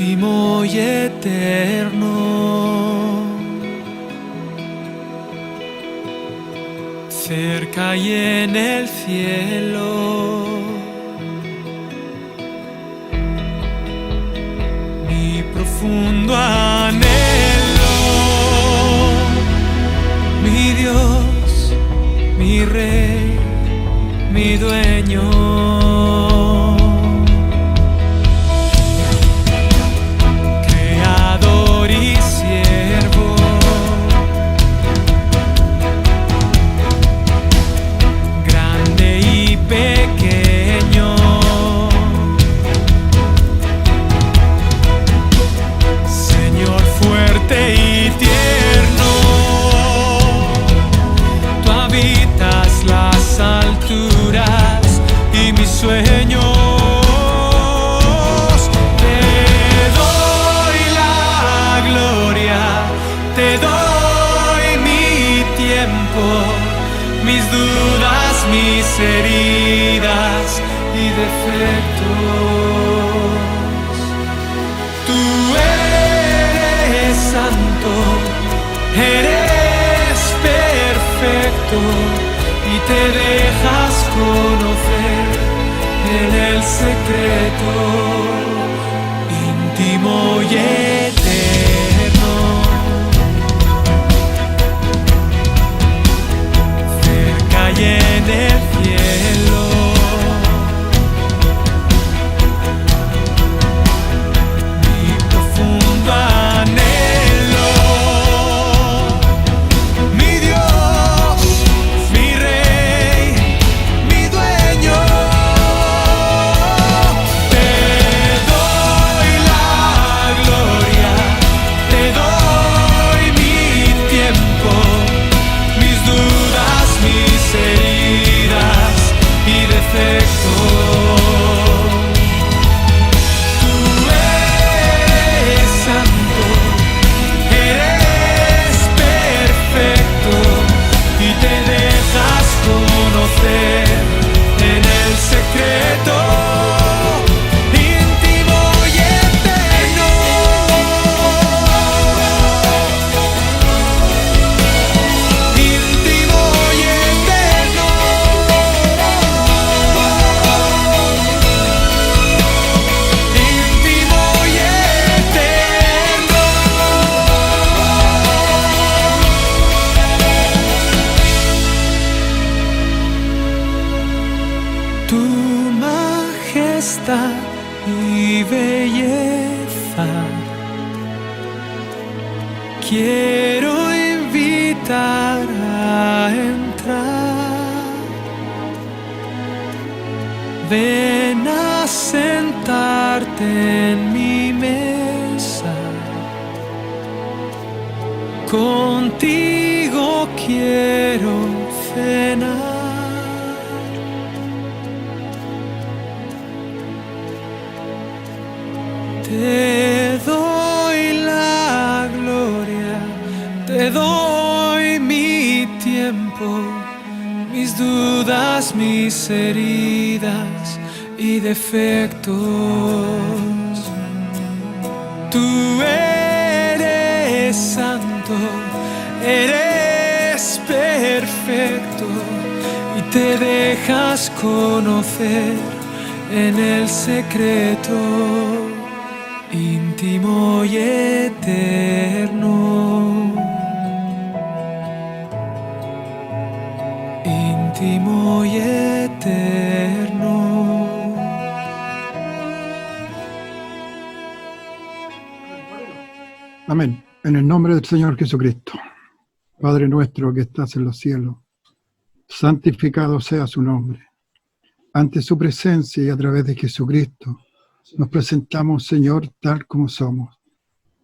íntimo y eterno, cerca y en el cielo, mi profundo anhelo, mi Dios, mi Rey, mi dueño. Sueños, te doy la gloria, te doy mi tiempo, mis dudas, mis heridas y defectos. Tú eres santo, eres perfecto y te dejas conocer en el secreto íntimo y eterno, cerca y en el cielo, mi profundo anhelo, mi Dios, mi Rey, mi dueño. Tu majestad y belleza, quiero invitar a entrar. Ven a sentarte en mi mesa, contigo quiero cenar. Te doy la gloria, te doy mi tiempo, mis dudas, mis heridas y defectos. Tú eres santo, eres perfecto y te dejas conocer en el secreto íntimo y eterno, íntimo y eterno. Amén. En el nombre del Señor Jesucristo. Padre nuestro que estás en los cielos, santificado sea su nombre. Ante su presencia y a través de Jesucristo, nos presentamos, Señor, tal como somos,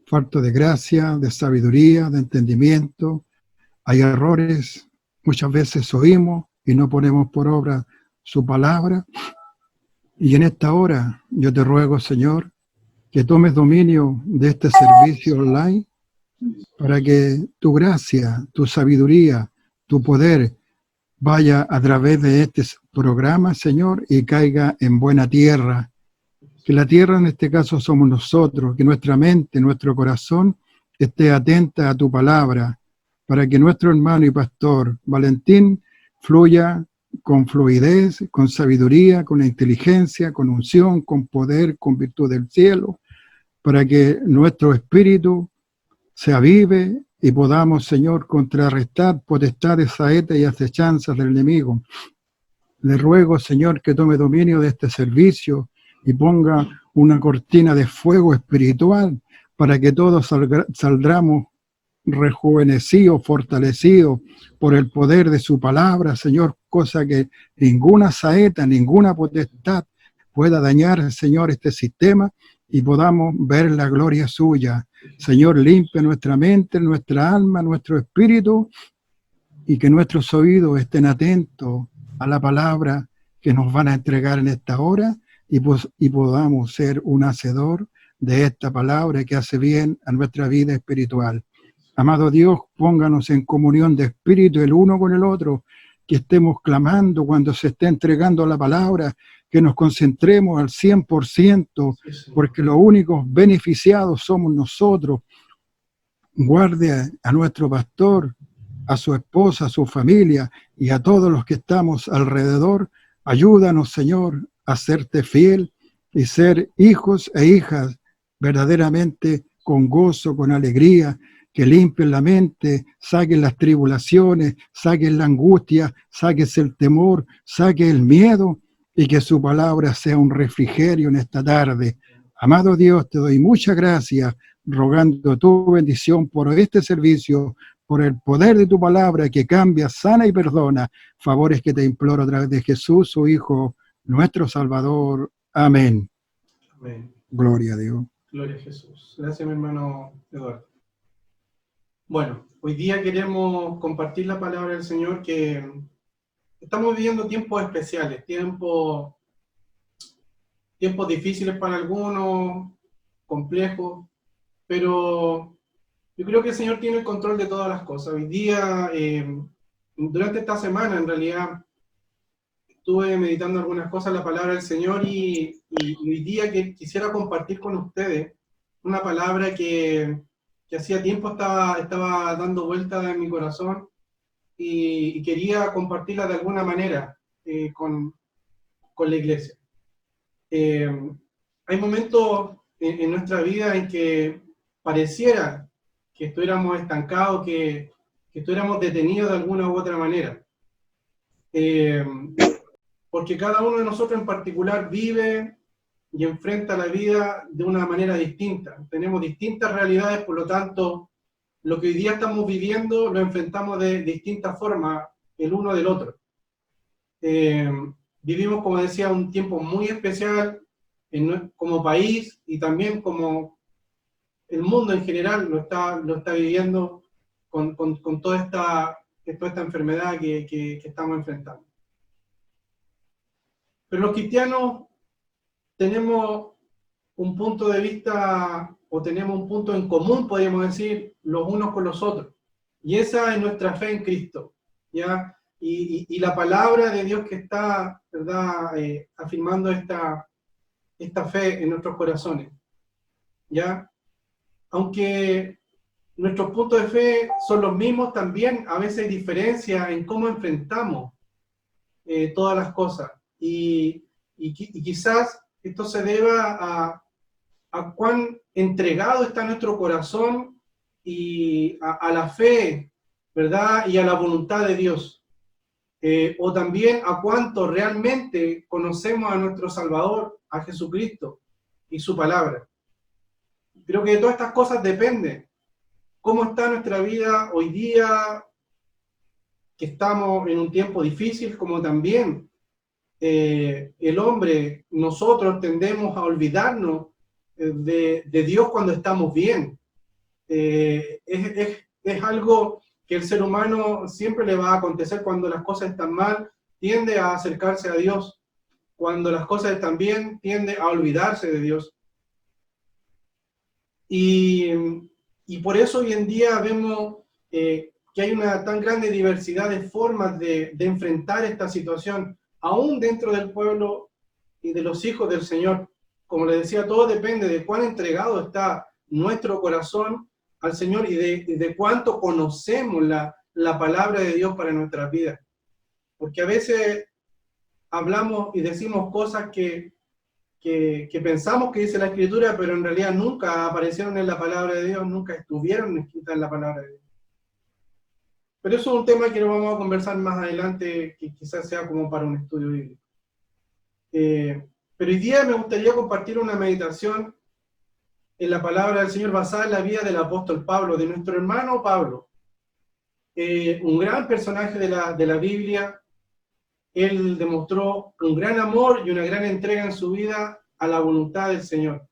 falto de gracia, de sabiduría, de entendimiento. Hay errores, muchas veces oímos y no ponemos por obra su palabra. Y en esta hora yo te ruego, Señor, que tomes dominio de este servicio online para que tu gracia, tu sabiduría, tu poder vaya a través de este programa, Señor, y caiga en buena tierra Que la tierra en este caso somos nosotros, que nuestra mente, nuestro corazón esté atenta a tu palabra, para que nuestro hermano y pastor Valentín fluya con fluidez, con sabiduría, con inteligencia, con unción, con poder, con virtud del cielo, para que nuestro espíritu se avive y podamos, Señor, contrarrestar potestades, saetas y acechanzas del enemigo. Le ruego, Señor, que tome dominio de este servicio y ponga una cortina de fuego espiritual para que todos saldramos rejuvenecidos, fortalecidos por el poder de su palabra, Señor, cosa que ninguna saeta, ninguna potestad pueda dañar, Señor, este sistema y podamos ver la gloria suya. Señor, limpia nuestra mente, nuestra alma, nuestro espíritu y que nuestros oídos estén atentos a la palabra que nos van a entregar en esta hora y podamos ser un hacedor de esta palabra que hace bien a nuestra vida espiritual. Amado Dios, pónganos en comunión de espíritu el uno con el otro, que estemos clamando cuando se esté entregando la palabra, que nos concentremos al 100%, porque los únicos beneficiados somos nosotros. Guarde a nuestro pastor, a su esposa, a su familia y a todos los que estamos alrededor. Ayúdanos, Señor, a serte fiel y ser hijos e hijas verdaderamente con gozo, con alegría, que limpien la mente, saquen las tribulaciones, saquen la angustia, saquen el temor, saquen el miedo y que su palabra sea un refrigerio en esta tarde. Amado Dios, te doy muchas gracias, rogando tu bendición por este servicio, por el poder de tu palabra que cambia, sana y perdona. Favores que te imploro a través de Jesús, su Hijo, nuestro Salvador. Amén. Amén. Gloria a Dios. Gloria a Jesús. Gracias, mi hermano Eduardo. Bueno, hoy día queremos compartir la palabra del Señor, que estamos viviendo tiempos especiales, tiempos difíciles para algunos, complejos, pero yo creo que el Señor tiene el control de todas las cosas. Hoy día, durante esta semana, en realidad, estuve meditando algunas cosas, la palabra del Señor, y hoy día que quisiera compartir con ustedes una palabra que hacía tiempo estaba dando vueltas en mi corazón y quería compartirla de alguna manera con la iglesia. Hay momentos en nuestra vida en que pareciera que estuviéramos estancados, que estuviéramos detenidos de alguna u otra manera. Porque cada uno de nosotros en particular vive y enfrenta la vida de una manera distinta. Tenemos distintas realidades, por lo tanto, lo que hoy día estamos viviendo lo enfrentamos de distintas formas el uno del otro. Vivimos, como decía, un tiempo muy especial como país y también como el mundo en general lo está viviendo con toda esta enfermedad que estamos enfrentando. Pero los cristianos tenemos un punto de vista, o tenemos un punto en común, podríamos decir, los unos con los otros. Y esa es nuestra fe en Cristo, ¿ya? Y la palabra de Dios que está, ¿verdad?, afirmando esta fe en nuestros corazones, ¿ya? Aunque nuestros puntos de fe son los mismos, también a veces hay diferencia en cómo enfrentamos todas las cosas. Y quizás esto se deba a cuán entregado está nuestro corazón y a la fe, ¿verdad?, y a la voluntad de Dios. O también a cuánto realmente conocemos a nuestro Salvador, a Jesucristo y su palabra. Creo que de todas estas cosas depende cómo está nuestra vida hoy día, que estamos en un tiempo difícil, como también el hombre, nosotros tendemos a olvidarnos de Dios cuando estamos bien. Es algo que el ser humano siempre le va a acontecer cuando las cosas están mal, tiende a acercarse a Dios. Cuando las cosas están bien, tiende a olvidarse de Dios. Y por eso hoy en día vemos que hay una tan grande diversidad de formas de enfrentar esta situación, aún dentro del pueblo y de los hijos del Señor, como les decía, todo depende de cuán entregado está nuestro corazón al Señor y de cuánto conocemos la palabra de Dios para nuestras vidas. Porque a veces hablamos y decimos cosas que pensamos que dice la Escritura, pero en realidad nunca aparecieron en la palabra de Dios, nunca estuvieron escritas en la palabra de Dios. Pero eso es un tema que lo vamos a conversar más adelante, que quizás sea como para un estudio bíblico. Pero hoy día me gustaría compartir una meditación en la palabra del Señor basada en la vida del apóstol Pablo, de nuestro hermano Pablo. Un gran personaje de la Biblia. Él demostró un gran amor y una gran entrega en su vida a la voluntad del Señor.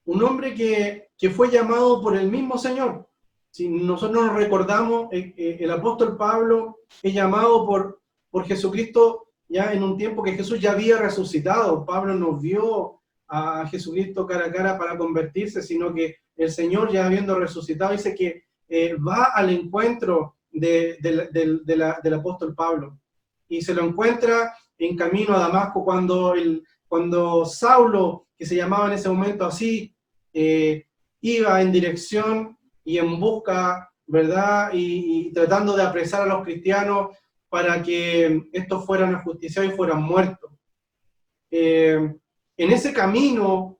Un hombre que fue llamado por el mismo Señor. Si nosotros nos recordamos, el apóstol Pablo es llamado por Jesucristo ya en un tiempo que Jesús ya había resucitado. Pablo no vio a Jesucristo cara a cara para convertirse, sino que el Señor, ya habiendo resucitado, dice que va al encuentro del apóstol Pablo. Y se lo encuentra en camino a Damasco cuando Saulo, que se llamaba en ese momento así, iba en dirección y en busca, ¿verdad? Y tratando de apresar a los cristianos para que estos fueran ajusticiados y fueran muertos. En ese camino,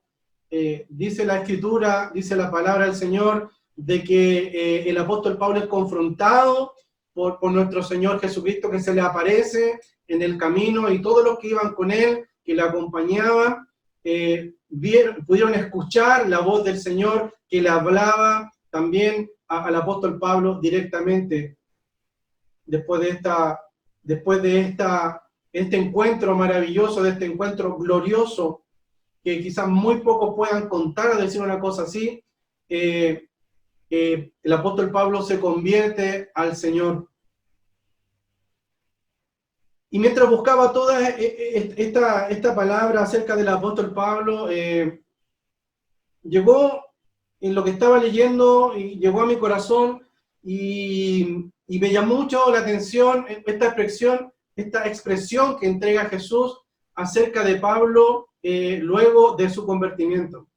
dice la Escritura, dice la palabra del Señor, de que el apóstol Pablo es confrontado por nuestro Señor Jesucristo, que se le aparece en el camino, y todos los que iban con él, que le acompañaban, pudieron escuchar la voz del Señor que le hablaba también al apóstol Pablo directamente después de este encuentro maravilloso, de este encuentro glorioso, que quizás muy pocos puedan contar o decir una cosa así. El apóstol Pablo se convierte al Señor. Y mientras buscaba toda esta palabra acerca del apóstol Pablo, llegó en lo que estaba leyendo y llegó a mi corazón y me llamó mucho la atención esta expresión que entrega Jesús acerca de Pablo luego de su convertimiento.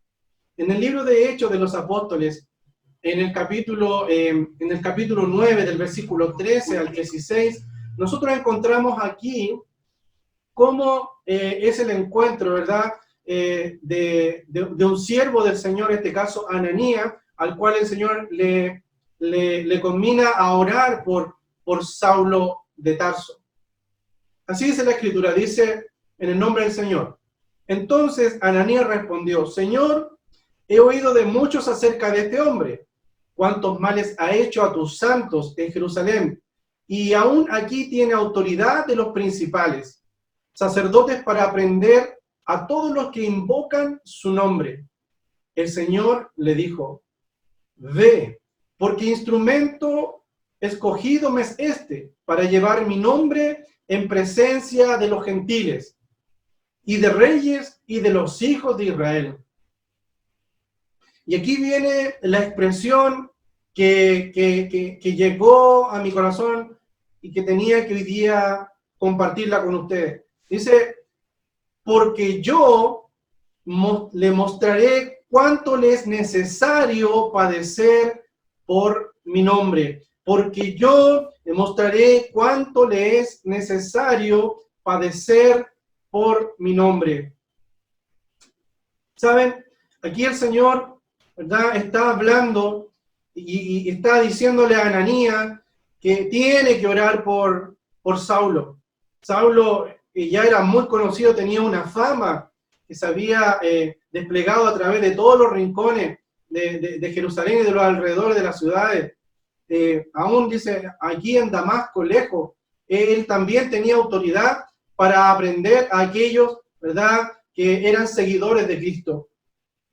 En el libro de Hechos de los Apóstoles, en el capítulo 9, del versículo 13 al 16, nosotros encontramos aquí cómo es el encuentro, ¿verdad?, de un siervo del Señor, en este caso Ananías, al cual el Señor le conmina a orar por Saulo de Tarso. Así dice la Escritura, dice en el nombre del Señor. Entonces Ananías respondió: Señor, he oído de muchos acerca de este hombre, cuántos males ha hecho a tus santos en Jerusalén, y aún aquí tiene autoridad de los principales, sacerdotes, para aprender a todos los que invocan su nombre. El Señor le dijo: ve, porque instrumento escogido me es este, para llevar mi nombre en presencia de los gentiles, y de reyes, y de los hijos de Israel. Y aquí viene la expresión que llegó a mi corazón y que tenía que hoy día compartirla con ustedes. Dice: porque yo le mostraré cuánto le es necesario padecer por mi nombre. Porque yo le mostraré cuánto le es necesario padecer por mi nombre. ¿Saben? Aquí el Señor, ¿verdad?, está hablando y está diciéndole a Ananías que tiene que orar por Saulo. Saulo ya era muy conocido, tenía una fama que se había desplegado a través de todos los rincones de Jerusalén y de los alrededores de las ciudades. Aún dice, aquí en Damasco, lejos, él también tenía autoridad para aprender a aquellos, ¿verdad?, que eran seguidores de Cristo.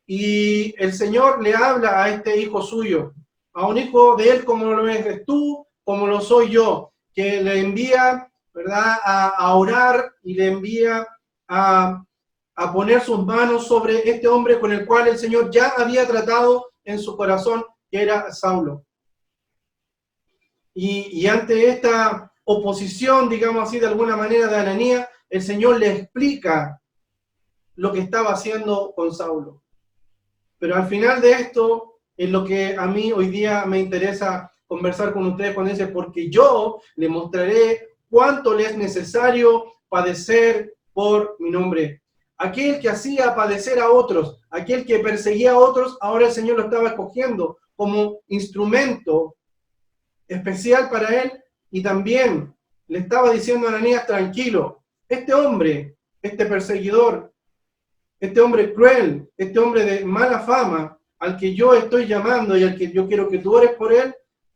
Y el Señor le habla a este hijo suyo, a un hijo de él como lo eres tú, como lo soy yo, que le envía, ¿verdad?, a orar, y le envía a poner sus manos sobre este hombre con el cual el Señor ya había tratado en su corazón, que era Saulo. Y ante esta oposición, digamos así, de alguna manera, de Ananías, el Señor le explica lo que estaba haciendo con Saulo. Pero al final de esto es lo que a mí hoy día me interesa conversar con ustedes cuando dice, porque yo le mostraré cuánto le es necesario padecer por mi nombre. Aquel que hacía padecer a otros, aquel que perseguía a otros, ahora el Señor lo estaba escogiendo como instrumento especial para él, y también le estaba diciendo a Ananías, tranquilo, este hombre, este perseguidor, este hombre cruel, este hombre de mala fama, al que yo estoy llamando y al que yo quiero que tú ores por él,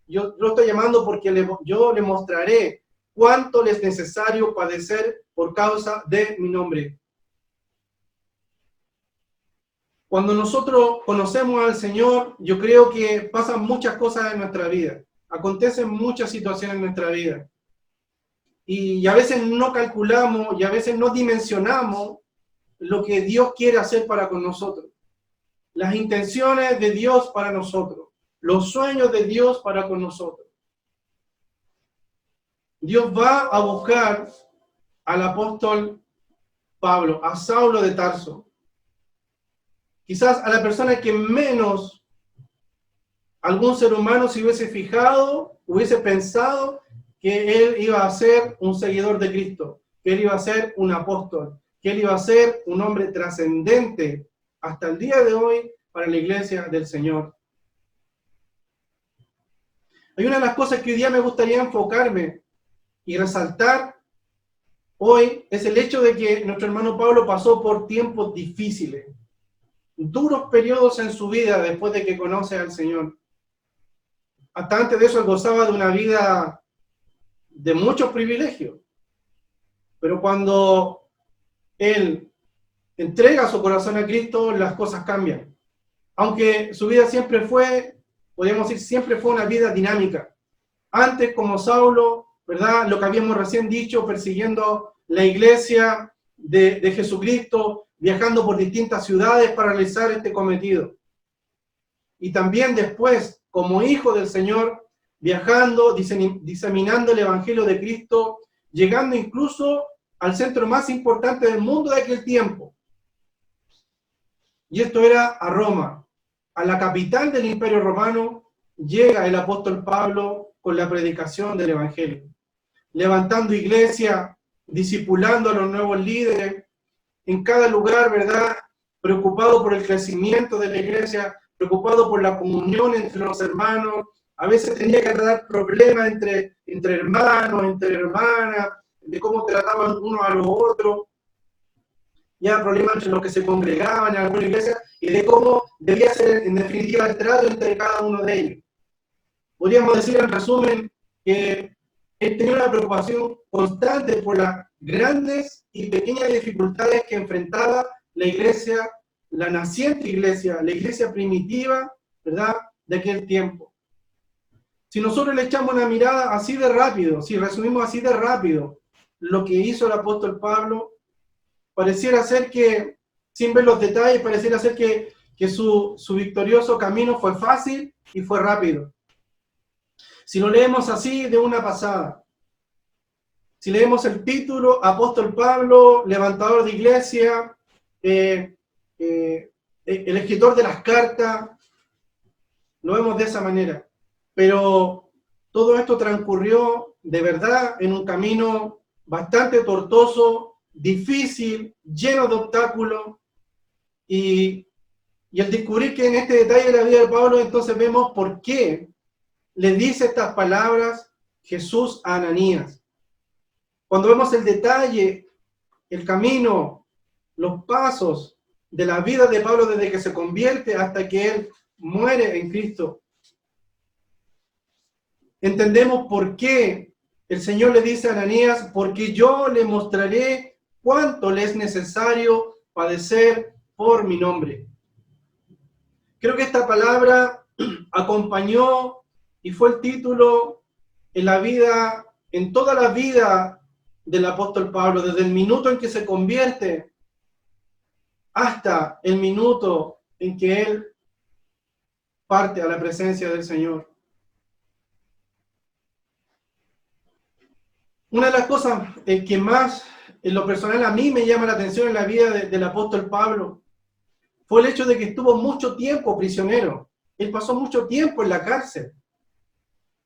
yo lo estoy llamando porque yo le mostraré cuánto le es necesario padecer por causa de mi nombre. Cuando nosotros conocemos al Señor, yo creo que pasan muchas cosas en nuestra vida. Acontecen muchas situaciones en nuestra vida. Y a veces no calculamos y a veces no dimensionamos lo que Dios quiere hacer para con nosotros. Las intenciones de Dios para nosotros. Los sueños de Dios para con nosotros. Dios va a buscar al apóstol Pablo, a Saulo de Tarso. Quizás a la persona que menos algún ser humano se hubiese fijado, hubiese pensado que él iba a ser un seguidor de Cristo, que él iba a ser un apóstol, que él iba a ser un hombre trascendente hasta el día de hoy para la iglesia del Señor. Hay una de las cosas que hoy día me gustaría enfocarme y resaltar hoy, es el hecho de que nuestro hermano Pablo pasó por tiempos difíciles, duros periodos en su vida después de que conoce al Señor. Hasta antes de eso él gozaba de una vida de muchos privilegios. Pero cuando él entrega su corazón a Cristo, las cosas cambian. Aunque su vida siempre fue, podríamos decir, siempre fue una vida dinámica. Antes, como Saulo, ¿verdad? Lo que habíamos recién dicho, persiguiendo la iglesia de Jesucristo, viajando por distintas ciudades para realizar este cometido. Y también después, como hijo del Señor, viajando, diseminando el Evangelio de Cristo, llegando incluso al centro más importante del mundo de aquel tiempo. Y esto era a Roma. A la capital del Imperio Romano llega el apóstol Pablo con la predicación del Evangelio, levantando iglesia, discipulando a los nuevos líderes, en cada lugar, ¿verdad? Preocupado por el crecimiento de la iglesia, preocupado por la comunión entre los hermanos. A veces tenía que tratar problemas entre hermanos, entre hermanas, de cómo trataban unos a los otros. Ya problemas entre los que se congregaban en alguna iglesia y de cómo debía ser en definitiva el trato entre cada uno de ellos. Podríamos decir en resumen que él tenía una preocupación constante por las grandes y pequeñas dificultades que enfrentaba la iglesia, la naciente iglesia, la iglesia primitiva, ¿verdad?, de aquel tiempo. Si nosotros le echamos una mirada así de rápido, si resumimos así de rápido lo que hizo el apóstol Pablo, pareciera ser que, sin ver los detalles, pareciera ser que su victorioso camino fue fácil y fue rápido. Si lo leemos así de una pasada, si leemos el título, Apóstol Pablo, levantador de iglesia, el escritor de las cartas, lo vemos de esa manera. Pero todo esto transcurrió de verdad en un camino bastante tortuoso, difícil, lleno de obstáculos, y al descubrir que en este detalle de la vida de Pablo, entonces vemos por qué le dice estas palabras Jesús a Ananías. Cuando vemos el detalle, el camino, los pasos de la vida de Pablo desde que se convierte hasta que él muere en Cristo, entendemos por qué el Señor le dice a Ananías, porque yo le mostraré cuánto le es necesario padecer por mi nombre. Creo que esta palabra acompañó y fue el título en la vida, en toda la vida del apóstol Pablo, desde el minuto en que se convierte hasta el minuto en que él parte a la presencia del Señor. Una de las cosas que más en lo personal a mí me llama la atención en la vida del apóstol Pablo, fue el hecho de que estuvo mucho tiempo prisionero. Él pasó mucho tiempo en la cárcel,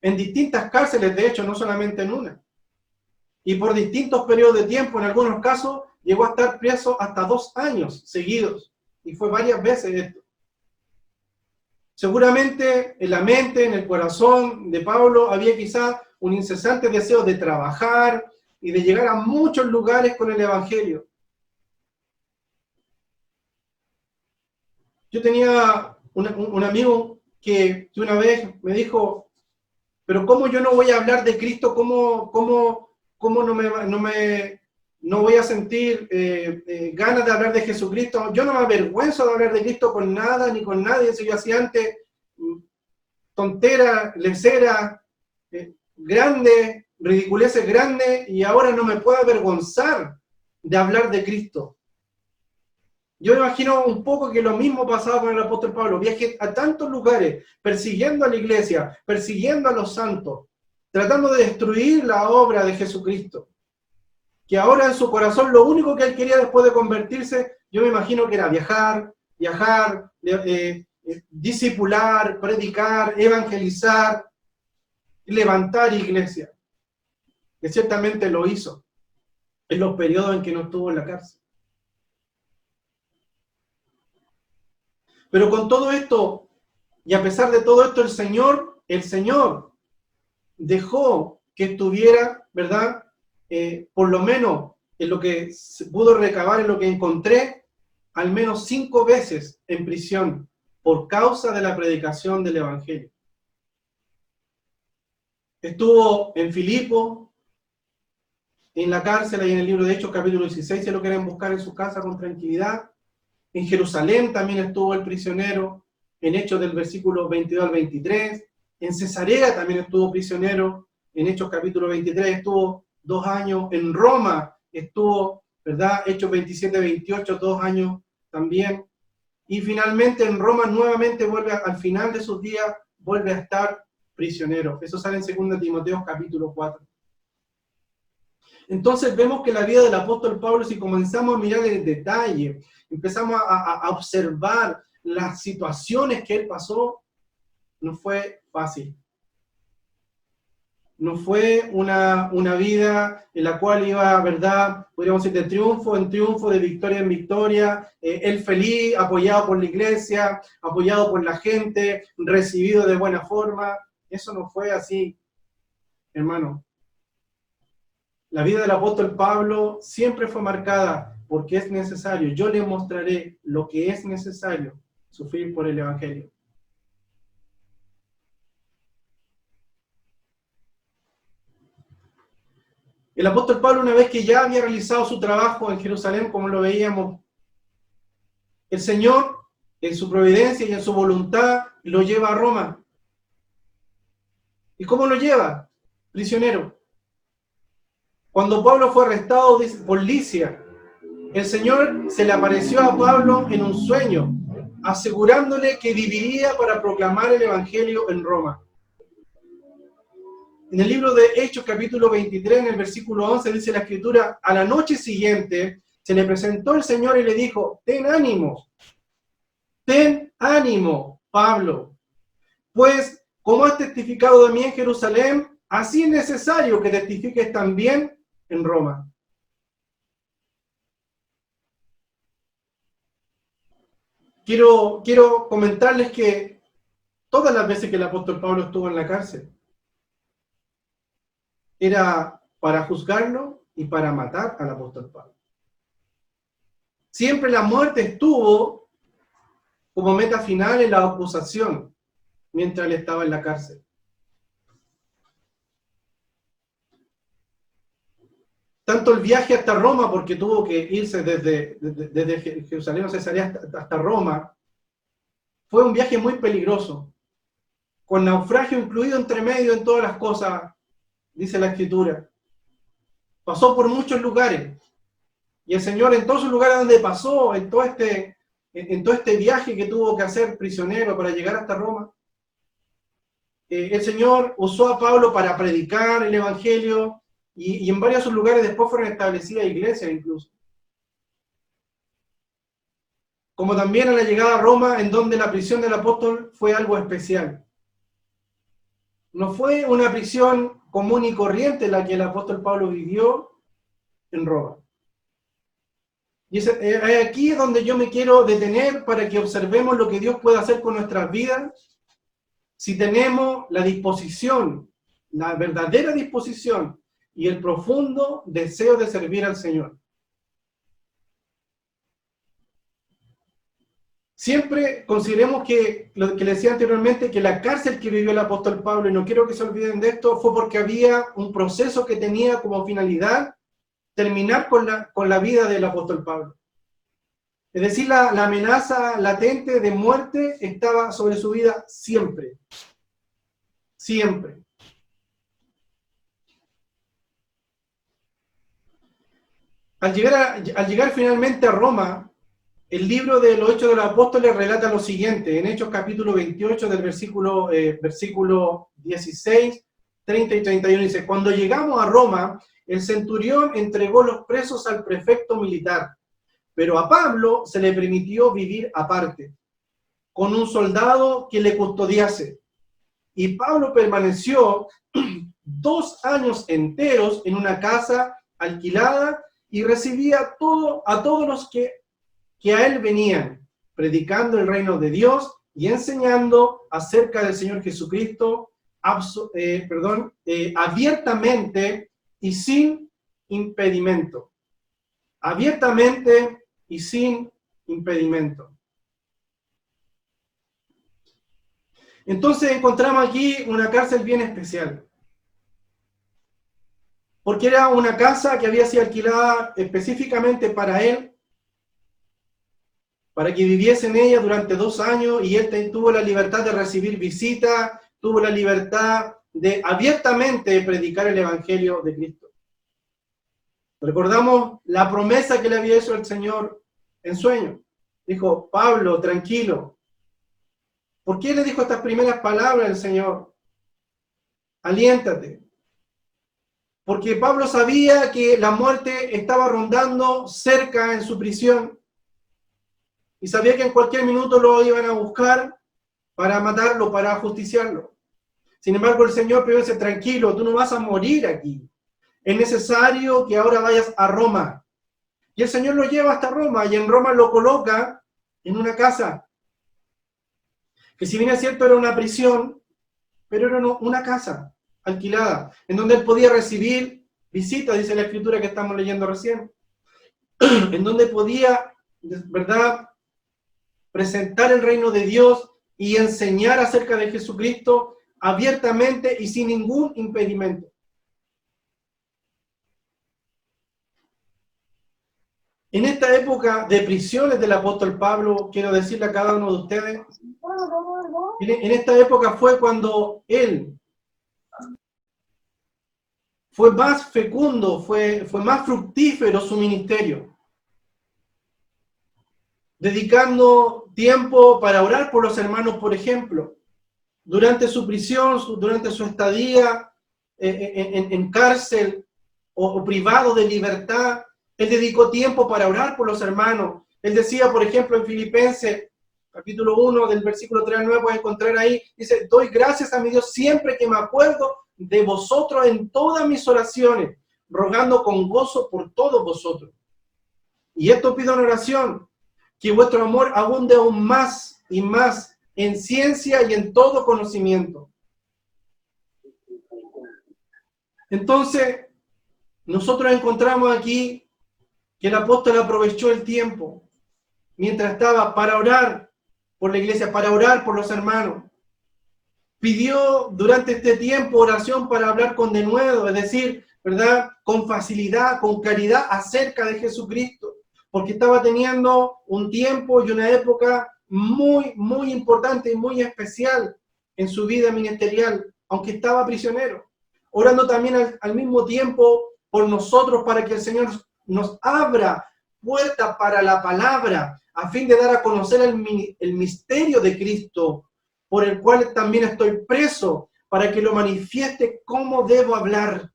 en distintas cárceles, de hecho, no solamente en una. Y por distintos periodos de tiempo, en algunos casos, llegó a estar preso hasta 2 años seguidos. Y fue varias veces esto. Seguramente en la mente, en el corazón de Pablo, había quizá un incesante deseo de trabajar y de llegar a muchos lugares con el Evangelio. Yo tenía un amigo que una vez me dijo, pero ¿cómo yo no voy a hablar de Cristo? ¿Cómo no voy a sentir ganas de hablar de Jesucristo? Yo no me avergüenzo de hablar de Cristo con nada ni con nadie. Si yo hacía antes tontera, lecera, grande, ridiculeces grandes, y ahora no me puedo avergonzar de hablar de Cristo. Yo me imagino un poco que lo mismo pasaba con el apóstol Pablo. Viajé a tantos lugares, persiguiendo a la iglesia, persiguiendo a los santos, tratando de destruir la obra de Jesucristo, que ahora en su corazón lo único que él quería después de convertirse, yo me imagino que era viajar, discipular, predicar, evangelizar, levantar iglesia, que ciertamente lo hizo en los periodos en que no estuvo en la cárcel. Pero con todo esto, y a pesar de todo esto, el Señor dejó que estuviera, ¿verdad? Por lo menos en lo que se pudo recabar, en lo que encontré, al menos 5 veces en prisión por causa de la predicación del Evangelio. Estuvo en Filipo, en la cárcel, ahí en el libro de Hechos, capítulo 16, si lo quieren buscar en su casa con tranquilidad. En Jerusalén también estuvo el prisionero, en Hechos del versículo 22 al 23. En Cesarea también estuvo prisionero, en Hechos capítulo 23 estuvo 2 años. En Roma estuvo, ¿verdad? Hechos 27, 28, 2 años también. Y finalmente en Roma nuevamente al final de sus días, vuelve a estar prisionero. Eso sale en 2 Timoteo capítulo 4. Entonces vemos que la vida del apóstol Pablo, si comenzamos a mirar en detalle, empezamos a observar las situaciones que él pasó, no fue fácil. No fue una vida en la cual iba, ¿verdad? Podríamos decir de triunfo en triunfo, de victoria en victoria, él feliz, apoyado por la iglesia, apoyado por la gente, recibido de buena forma. Eso no fue así, hermano. La vida del apóstol Pablo siempre fue marcada porque es necesario. Yo le mostraré lo que es necesario sufrir por el Evangelio. El apóstol Pablo, una vez que ya había realizado su trabajo en Jerusalén, como lo veíamos, el Señor, en su providencia y en su voluntad, lo lleva a Roma. ¿Y cómo lo lleva? Prisionero. Cuando Pablo fue arrestado por Licia, el Señor se le apareció a Pablo en un sueño, asegurándole que viviría para proclamar el Evangelio en Roma. En el libro de Hechos, capítulo 23, en el versículo 11, dice la Escritura, a la noche siguiente se le presentó el Señor y le dijo, ten ánimo, Pablo, pues como has testificado de mí en Jerusalén, así es necesario que testifiques también en Roma. Quiero comentarles que todas las veces que el apóstol Pablo estuvo en la cárcel, era para juzgarlo y para matar al apóstol Pablo. Siempre la muerte estuvo como meta final en la acusación mientras él estaba en la cárcel. Tanto el viaje hasta Roma, porque tuvo que irse desde Jerusalén o Cesarea hasta Roma, fue un viaje muy peligroso, con naufragio incluido entre medio en todas las cosas, dice la Escritura. Pasó por muchos lugares, y el Señor en todos los lugares donde pasó, en todo este viaje que tuvo que hacer prisionero para llegar hasta Roma, el Señor usó a Pablo para predicar el Evangelio, y en varios lugares después fueron establecidas iglesias incluso. Como también a la llegada a Roma, en donde la prisión del apóstol fue algo especial. No fue una prisión común y corriente la que el apóstol Pablo vivió en Roma. Y es aquí donde yo me quiero detener para que observemos lo que Dios puede hacer con nuestras vidas si tenemos la disposición, la verdadera disposición y el profundo deseo de servir al Señor. Siempre consideremos que, lo que le decía anteriormente, que la cárcel que vivió el apóstol Pablo, y no quiero que se olviden de esto, fue porque había un proceso que tenía como finalidad terminar con la vida del apóstol Pablo. Es decir, la amenaza latente de muerte estaba sobre su vida siempre. Siempre. Al llegar finalmente a Roma, el libro de los Hechos de los Apóstoles relata lo siguiente, en Hechos capítulo 28 del versículo 16, 30 y 31, dice: cuando llegamos a Roma, el centurión entregó los presos al prefecto militar, pero a Pablo se le permitió vivir aparte, con un soldado que le custodiase. Y Pablo permaneció 2 años enteros en una casa alquilada y recibía a todos los que a él venían, predicando el reino de Dios y enseñando acerca del Señor Jesucristo abiertamente y sin impedimento. Abiertamente y sin impedimento. Entonces encontramos aquí una cárcel bien especial. Porque era una casa que había sido alquilada específicamente para él, para que viviese en ella durante 2 años, y él tuvo la libertad de recibir visitas, tuvo la libertad de abiertamente predicar el Evangelio de Cristo. Recordamos la promesa que le había hecho el Señor en sueño. Dijo: Pablo, tranquilo. ¿Por qué le dijo estas primeras palabras el Señor? Aliéntate. Porque Pablo sabía que la muerte estaba rondando cerca en su prisión. Y sabía que en cualquier minuto lo iban a buscar para matarlo, para ajusticiarlo. Sin embargo, el Señor primero dice: tranquilo, tú no vas a morir aquí. Es necesario que ahora vayas a Roma. Y el Señor lo lleva hasta Roma, y en Roma lo coloca en una casa, que si bien es cierto era una prisión, pero era una casa alquilada, en donde él podía recibir visitas, dice la escritura que estamos leyendo recién, en donde podía, ¿verdad?, presentar el reino de Dios y enseñar acerca de Jesucristo abiertamente y sin ningún impedimento. En esta época de prisiones del apóstol Pablo, quiero decirle a cada uno de ustedes, en esta época fue cuando él fue más fecundo, fue más fructífero su ministerio, dedicando tiempo para orar por los hermanos, por ejemplo. Durante su prisión, durante su estadía en cárcel o privado de libertad, él dedicó tiempo para orar por los hermanos. Él decía, por ejemplo, en Filipenses, capítulo 1, del versículo 3 al 9, puedes encontrar ahí, dice: doy gracias a mi Dios siempre que me acuerdo de vosotros en todas mis oraciones, rogando con gozo por todos vosotros. Y esto pido en oración, que vuestro amor abunde aún más y más en ciencia y en todo conocimiento. Entonces, nosotros encontramos aquí que el apóstol aprovechó el tiempo mientras estaba para orar por la iglesia, para orar por los hermanos. Pidió durante este tiempo oración para hablar con denuedo, es decir, ¿verdad?, con facilidad, con claridad acerca de Jesucristo, porque estaba teniendo un tiempo y una época muy, muy importante y muy especial en su vida ministerial, aunque estaba prisionero. Orando también al mismo tiempo por nosotros, para que el Señor nos abra puertas para la palabra, a fin de dar a conocer el misterio de Cristo, por el cual también estoy preso, para que lo manifieste cómo debo hablar.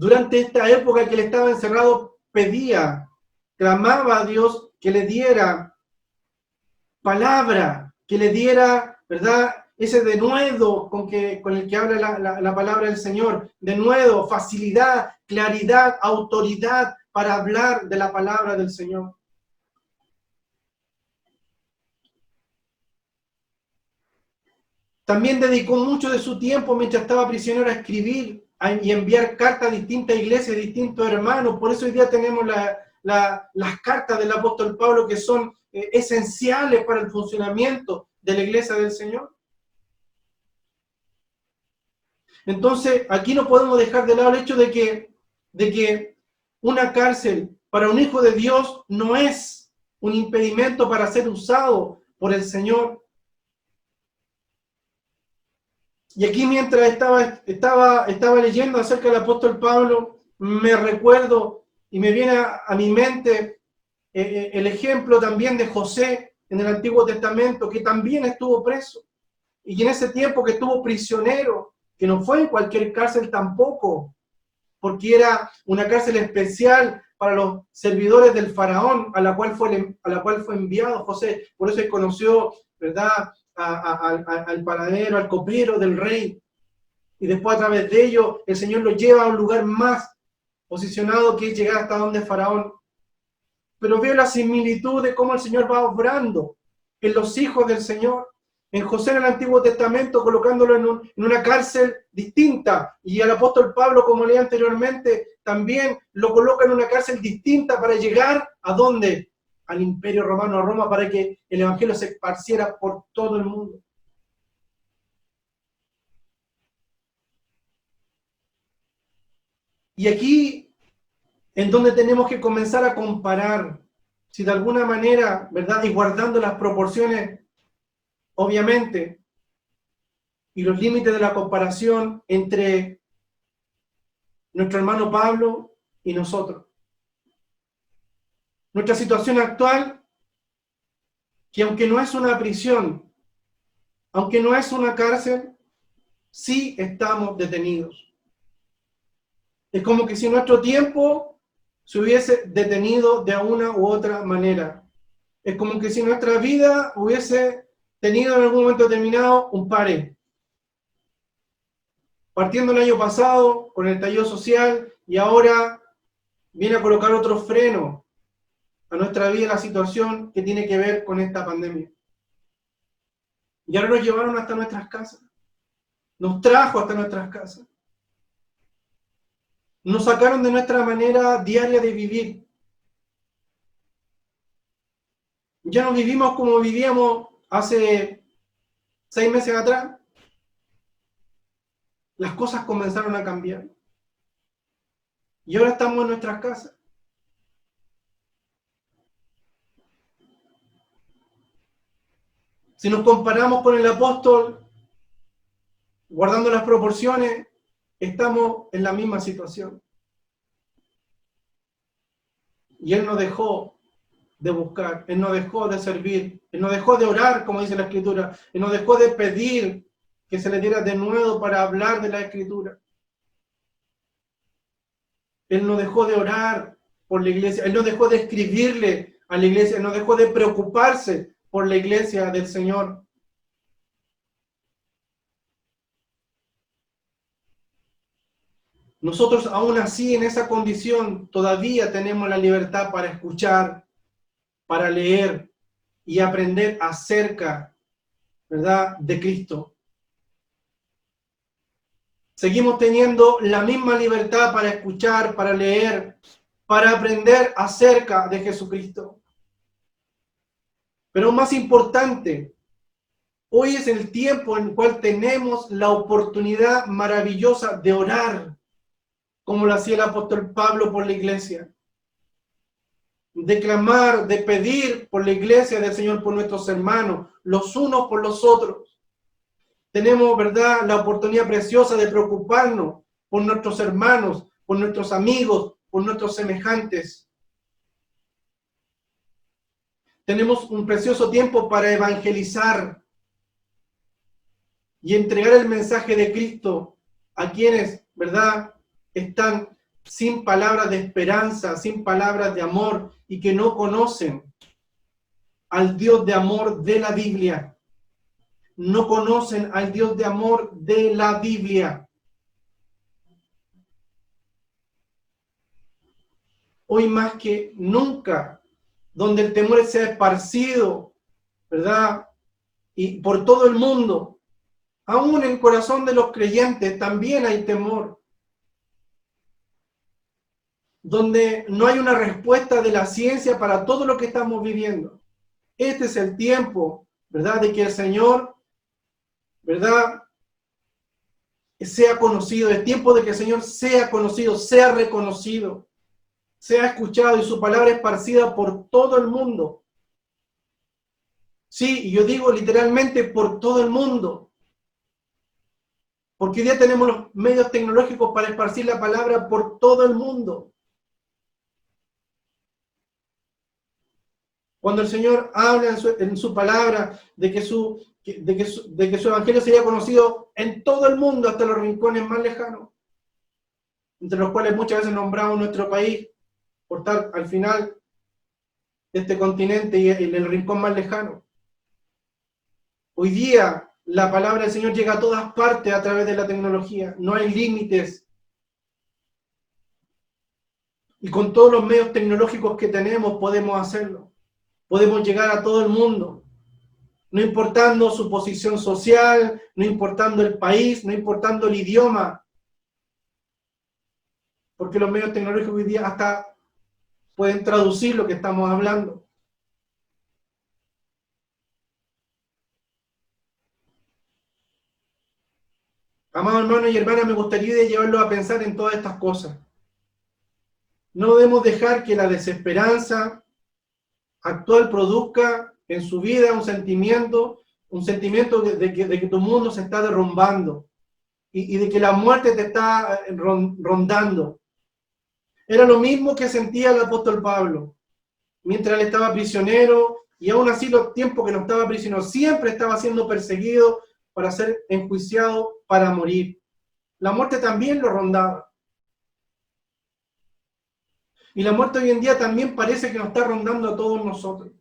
Durante esta época que él estaba encerrado, pedía, clamaba a Dios que le diera palabra, que le diera, ¿verdad?, ese denuedo con el que habla la palabra del Señor, denuedo, facilidad, claridad, autoridad para hablar de la palabra del Señor. También dedicó mucho de su tiempo mientras estaba prisionero a escribir y enviar cartas a distintas iglesias, a distintos hermanos. Por eso hoy día tenemos las cartas del apóstol Pablo, que son esenciales para el funcionamiento de la iglesia del Señor. Entonces, aquí no podemos dejar de lado el hecho de que una cárcel para un hijo de Dios no es un impedimento para ser usado por el Señor. Y aquí, mientras estaba leyendo acerca del apóstol Pablo, me recuerdo y me viene a mi mente el ejemplo también de José en el Antiguo Testamento, que también estuvo preso. Y en ese tiempo que estuvo prisionero, que no fue en cualquier cárcel tampoco, porque era una cárcel especial para los servidores del faraón, a la cual fue enviado José. Por eso él conoció, ¿verdad?, al panadero, al copero del rey. Y después, a través de ello, el Señor lo lleva a un lugar más posicionado, que es llegar hasta donde Faraón. Pero veo la similitud de cómo el Señor va obrando en los hijos del Señor. En José en el Antiguo Testamento, colocándolo en una cárcel distinta. Y al apóstol Pablo, como leí anteriormente, también lo coloca en una cárcel distinta para llegar ¿a dónde? Al Imperio Romano, a Roma, para que el Evangelio se esparciera por todo el mundo. Y aquí, en donde tenemos que comenzar a comparar, si de alguna manera, ¿verdad?, y guardando las proporciones, obviamente, y los límites de la comparación entre nuestro hermano Pablo y nosotros. Nuestra situación actual, que aunque no es una prisión, aunque no es una cárcel, sí estamos detenidos. Es como que si nuestro tiempo se hubiese detenido de una u otra manera. Es como que si nuestra vida hubiese tenido en algún momento determinado un pare. Partiendo el año pasado con el estallido social, y ahora viene a colocar otro freno a nuestra vida, la situación que tiene que ver con esta pandemia. Y ahora nos llevaron hasta nuestras casas. Nos trajo hasta nuestras casas. Nos sacaron de nuestra manera diaria de vivir. Ya no vivimos como vivíamos hace 6 meses atrás. Las cosas comenzaron a cambiar. Y ahora estamos en nuestras casas. Si nos comparamos con el apóstol, guardando las proporciones, estamos en la misma situación. Y él no dejó de buscar, él no dejó de servir, él no dejó de orar, como dice la Escritura, él no dejó de pedir que se le diera de nuevo para hablar de la Escritura. Él no dejó de orar por la iglesia, él no dejó de escribirle a la iglesia, él no dejó de preocuparse por la iglesia del Señor. Nosotros aún así en esa condición todavía tenemos la libertad para escuchar, para leer y aprender acerca, ¿verdad?, de Cristo. Seguimos teniendo la misma libertad para escuchar, para leer, para aprender acerca de Jesucristo. Pero más importante, hoy es el tiempo en el cual tenemos la oportunidad maravillosa de orar, como lo hacía el apóstol Pablo por la iglesia. De clamar, de pedir por la iglesia del Señor, por nuestros hermanos, los unos por los otros. Tenemos, ¿verdad?, la oportunidad preciosa de preocuparnos por nuestros hermanos, por nuestros amigos, por nuestros semejantes. Tenemos un precioso tiempo para evangelizar y entregar el mensaje de Cristo a quienes, ¿verdad?, están sin palabras de esperanza, sin palabras de amor, y que no conocen al Dios de amor de la Biblia. No conocen al Dios de amor de la Biblia. Hoy más que nunca, donde el temor se ha esparcido, ¿verdad? Y por todo el mundo, aún en el corazón de los creyentes también hay temor. Donde no hay una respuesta de la ciencia para todo lo que estamos viviendo. Este es el tiempo, ¿verdad? De que el Señor, ¿verdad?, sea conocido. Es tiempo de que el Señor sea conocido, sea reconocido, sea escuchado y su palabra esparcida por todo el mundo. Sí, y yo digo literalmente por todo el mundo. Porque hoy día tenemos los medios tecnológicos para esparcir la palabra por todo el mundo. Cuando el Señor habla en su palabra de que su evangelio sería conocido en todo el mundo, hasta los rincones más lejanos, entre los cuales muchas veces nombramos nuestro país, por estar al final de este continente y en el rincón más lejano. Hoy día la palabra del Señor llega a todas partes a través de la tecnología, no hay límites. Y con todos los medios tecnológicos que tenemos podemos hacerlo. Podemos llegar a todo el mundo, no importando su posición social, no importando el país, no importando el idioma. Porque los medios tecnológicos hoy día hasta pueden traducir lo que estamos hablando. Amados hermanos y hermanas, me gustaría llevarlos a pensar en todas estas cosas. No debemos dejar que la desesperanza actual produzca en su vida un sentimiento de que tu mundo se está derrumbando y de que la muerte te está rondando. Era lo mismo que sentía el apóstol Pablo mientras él estaba prisionero, y aún así los tiempos que no estaba prisionero siempre estaba siendo perseguido para ser enjuiciado para morir. La muerte también lo rondaba. Y la muerte hoy en día también parece que nos está rondando a todos nosotros.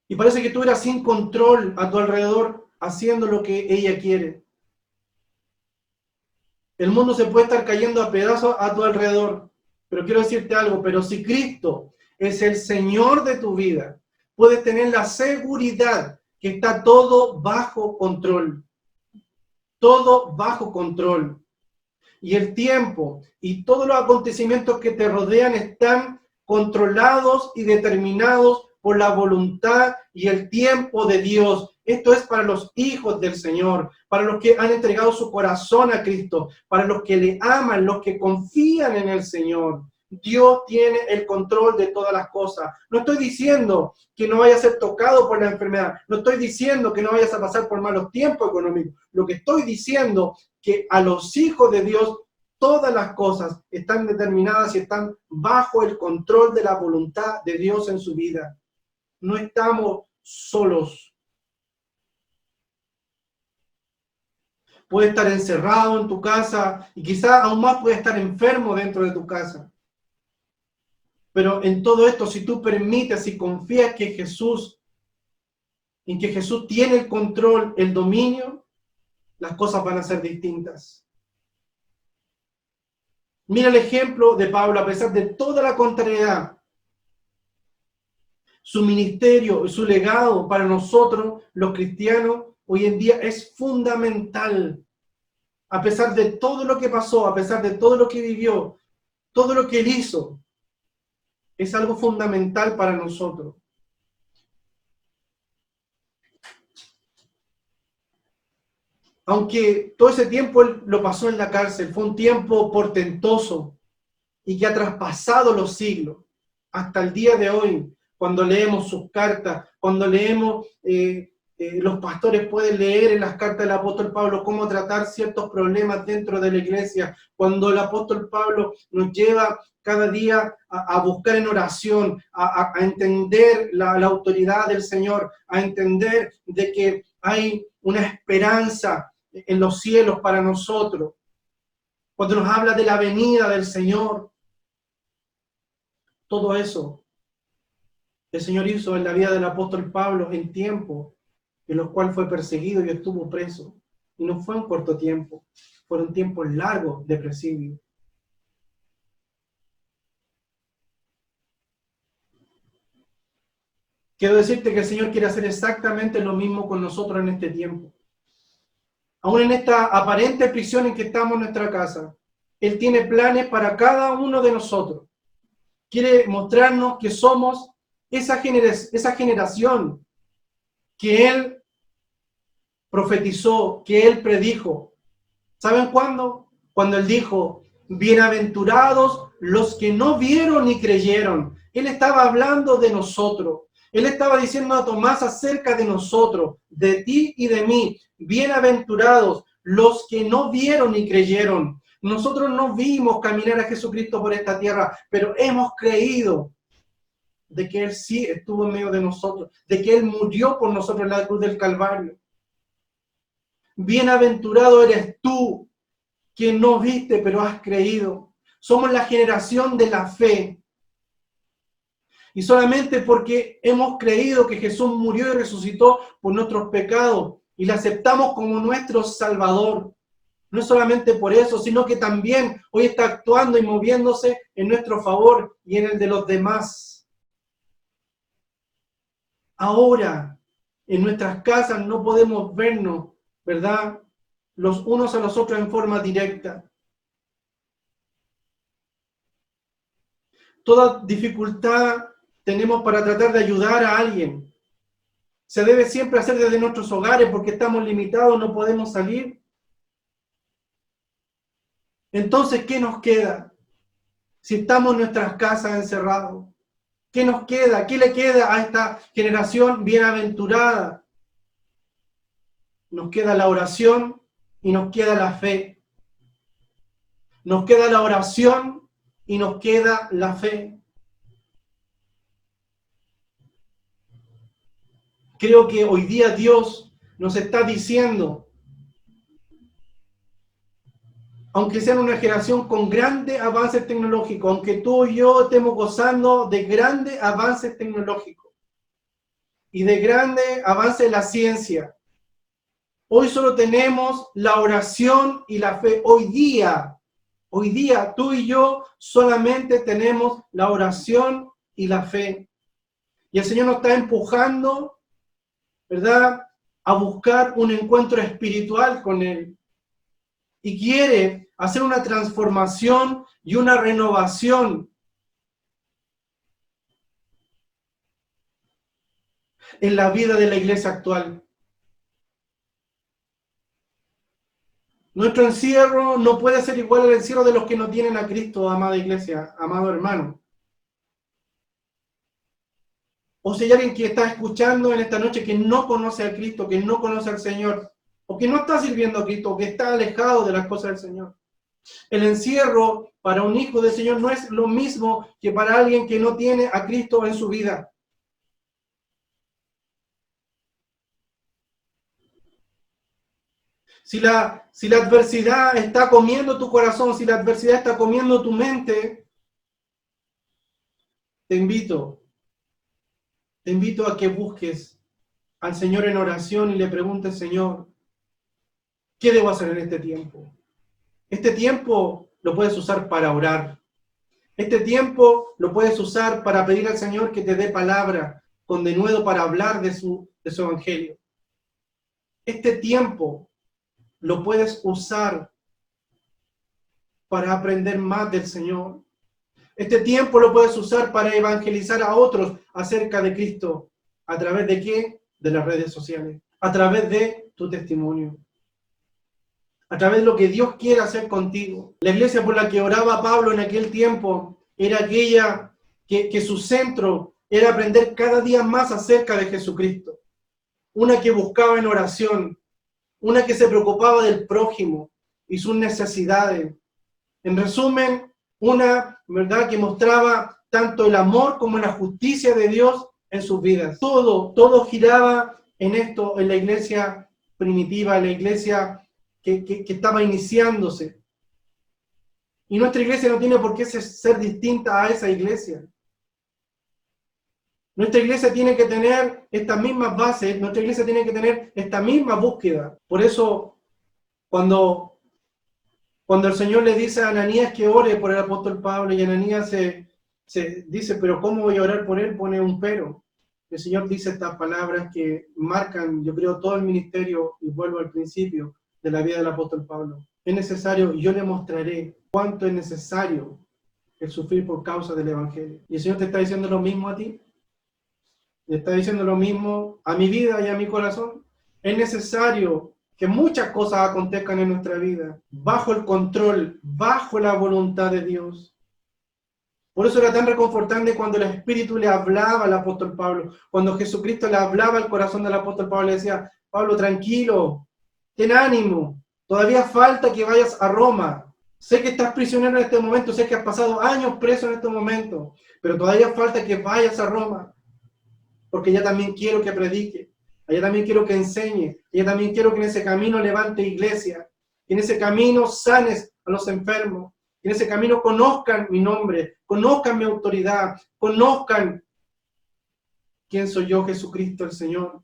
Y parece que tú eras sin control a tu alrededor, haciendo lo que ella quiere. El mundo se puede estar cayendo a pedazos a tu alrededor. Pero quiero decirte algo, pero si Cristo es el Señor de tu vida, puedes tener la seguridad que está todo bajo control. Todo bajo control. Y el tiempo y todos los acontecimientos que te rodean están controlados y determinados por la voluntad y el tiempo de Dios. Esto es para los hijos del Señor, para los que han entregado su corazón a Cristo, para los que le aman, los que confían en el Señor. Dios tiene el control de todas las cosas. No estoy diciendo que no vayas a ser tocado por la enfermedad. No estoy diciendo que no vayas a pasar por malos tiempos económicos. Lo que estoy diciendo es que a los hijos de Dios todas las cosas están determinadas y están bajo el control de la voluntad de Dios en su vida. No estamos solos. Puedes estar encerrado en tu casa y quizás aún más puedes estar enfermo dentro de tu casa. Pero en todo esto, si tú permites y confías en que Jesús tiene el control, el dominio, las cosas van a ser distintas. Mira el ejemplo de Pablo, a pesar de toda la contrariedad. Su ministerio, su legado para nosotros, los cristianos, hoy en día es fundamental. A pesar de todo lo que pasó, a pesar de todo lo que vivió, todo lo que él hizo, es algo fundamental para nosotros. Aunque todo ese tiempo él lo pasó en la cárcel, fue un tiempo portentoso y que ha traspasado los siglos. Hasta el día de hoy, cuando leemos sus cartas, cuando leemos, los pastores pueden leer en las cartas del apóstol Pablo cómo tratar ciertos problemas dentro de la iglesia, cuando el apóstol Pablo nos lleva cada día a buscar en oración, a entender la autoridad del Señor, a entender de que hay una esperanza en los cielos para nosotros. cuando nos habla de la venida del Señor. Todo eso el Señor hizo en la vida del apóstol Pablo en tiempos en los cuales fue perseguido y estuvo preso. Y no fue un corto tiempo, fueron tiempos largos de presidio. Quiero decirte que el Señor quiere hacer exactamente lo mismo con nosotros en este tiempo. Aún en esta aparente prisión en que estamos en nuestra casa, Él tiene planes para cada uno de nosotros. Quiere mostrarnos que somos esa generación que Él profetizó, que Él predijo. ¿Saben cuándo? Cuando Él dijo, bienaventurados los que no vieron ni creyeron. Él estaba hablando de nosotros. Él estaba diciendo a Tomás acerca de nosotros, de ti y de mí. Bienaventurados los que no vieron ni creyeron. Nosotros no vimos caminar a Jesucristo por esta tierra, pero hemos creído de que Él sí estuvo en medio de nosotros, de que Él murió por nosotros en la cruz del Calvario. Bienaventurado eres tú, que no viste, pero has creído. Somos la generación de la fe. Y solamente porque hemos creído que Jesús murió y resucitó por nuestros pecados y le aceptamos como nuestro Salvador. No es solamente por eso, sino que también hoy está actuando y moviéndose en nuestro favor y en el de los demás. Ahora, en nuestras casas no podemos vernos, ¿verdad?, los unos a los otros en forma directa. Toda dificultad tenemos para tratar de ayudar a alguien. Se debe siempre hacer desde nuestros hogares porque estamos limitados, no podemos salir. Entonces, ¿qué nos queda? Si estamos en nuestras casas encerrados, ¿qué nos queda? ¿Qué le queda a esta generación bienaventurada? Nos queda la oración y nos queda la fe. Nos queda la oración y nos queda la fe. Creo que hoy día Dios nos está diciendo, aunque sean una generación con grandes avances tecnológicos, aunque tú y yo estemos gozando de grandes avances tecnológicos y de grandes avances en la ciencia, hoy solo tenemos la oración y la fe. Hoy día, tú y yo solamente tenemos la oración y la fe. Y el Señor nos está empujando, ¿verdad?, a buscar un encuentro espiritual con Él. Y quiere hacer una transformación y una renovación en la vida de la iglesia actual. Nuestro encierro no puede ser igual al encierro de los que no tienen a Cristo, amada iglesia, amado hermano. O si hay alguien que está escuchando en esta noche que no conoce a Cristo, que no conoce al Señor, o que no está sirviendo a Cristo, o que está alejado de las cosas del Señor. El encierro para un hijo del Señor no es lo mismo que para alguien que no tiene a Cristo en su vida. Si la adversidad está comiendo tu corazón, si la adversidad está comiendo tu mente, te invito a que busques al Señor en oración y le preguntes, Señor, ¿qué debo hacer en este tiempo? Este tiempo lo puedes usar para orar. Este tiempo lo puedes usar para pedir al Señor que te dé palabra con denuedo para hablar de su evangelio. Este tiempo lo puedes usar para aprender más del Señor. Este tiempo lo puedes usar para evangelizar a otros acerca de Cristo. ¿A través de qué? De las redes sociales. A través de tu testimonio. A través de lo que Dios quiere hacer contigo. La iglesia por la que oraba Pablo en aquel tiempo era aquella que su centro era aprender cada día más acerca de Jesucristo. Una que buscaba en oración. Una que se preocupaba del prójimo y sus necesidades. En resumen, una, ¿verdad?, que mostraba tanto el amor como la justicia de Dios en sus vidas. Todo giraba en esto, en la iglesia primitiva, en la iglesia que estaba iniciándose. Y nuestra iglesia no tiene por qué ser distinta a esa iglesia. Nuestra iglesia tiene que tener estas mismas bases, nuestra iglesia tiene que tener esta misma búsqueda. Por eso, cuando el Señor le dice a Ananías que ore por el apóstol Pablo, y Ananías se dice, pero ¿cómo voy a orar por él? Pone un pero. El Señor dice estas palabras que marcan, yo creo, todo el ministerio, y vuelvo al principio, de la vida del apóstol Pablo. Es necesario, y yo le mostraré cuánto es necesario el sufrir por causa del Evangelio. Y el Señor te está diciendo lo mismo a ti. Le está diciendo lo mismo a mi vida y a mi corazón. Es necesario que muchas cosas acontezcan en nuestra vida, bajo el control, bajo la voluntad de Dios. Por eso era tan reconfortante cuando el Espíritu le hablaba al apóstol Pablo, cuando Jesucristo le hablaba al corazón del apóstol Pablo, le decía, Pablo, tranquilo, ten ánimo, todavía falta que vayas a Roma. Sé que estás prisionero en este momento, sé que has pasado años preso en este momento, pero todavía falta que vayas a Roma. Porque ya también quiero que predique, allá también quiero que enseñe, allá también quiero que en ese camino levante iglesia, que en ese camino sanes a los enfermos, que en ese camino conozcan mi nombre, conozcan mi autoridad, conozcan quién soy yo, Jesucristo el Señor.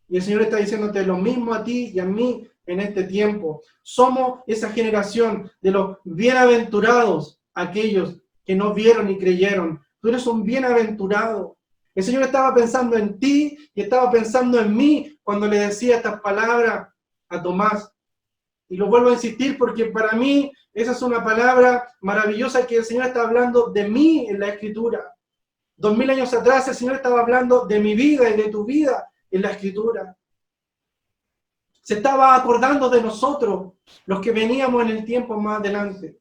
Y el Señor está diciéndote lo mismo a ti y a mí en este tiempo. Somos esa generación de los bienaventurados, aquellos que no vieron ni creyeron. Tú eres un bienaventurado. El Señor estaba pensando en ti y estaba pensando en mí cuando le decía estas palabras a Tomás. Y lo vuelvo a insistir porque para mí esa es una palabra maravillosa que el Señor está hablando de mí en la Escritura. 2000 años atrás el Señor estaba hablando de mi vida y de tu vida en la Escritura. Se estaba acordando de nosotros, los que veníamos en el tiempo más adelante.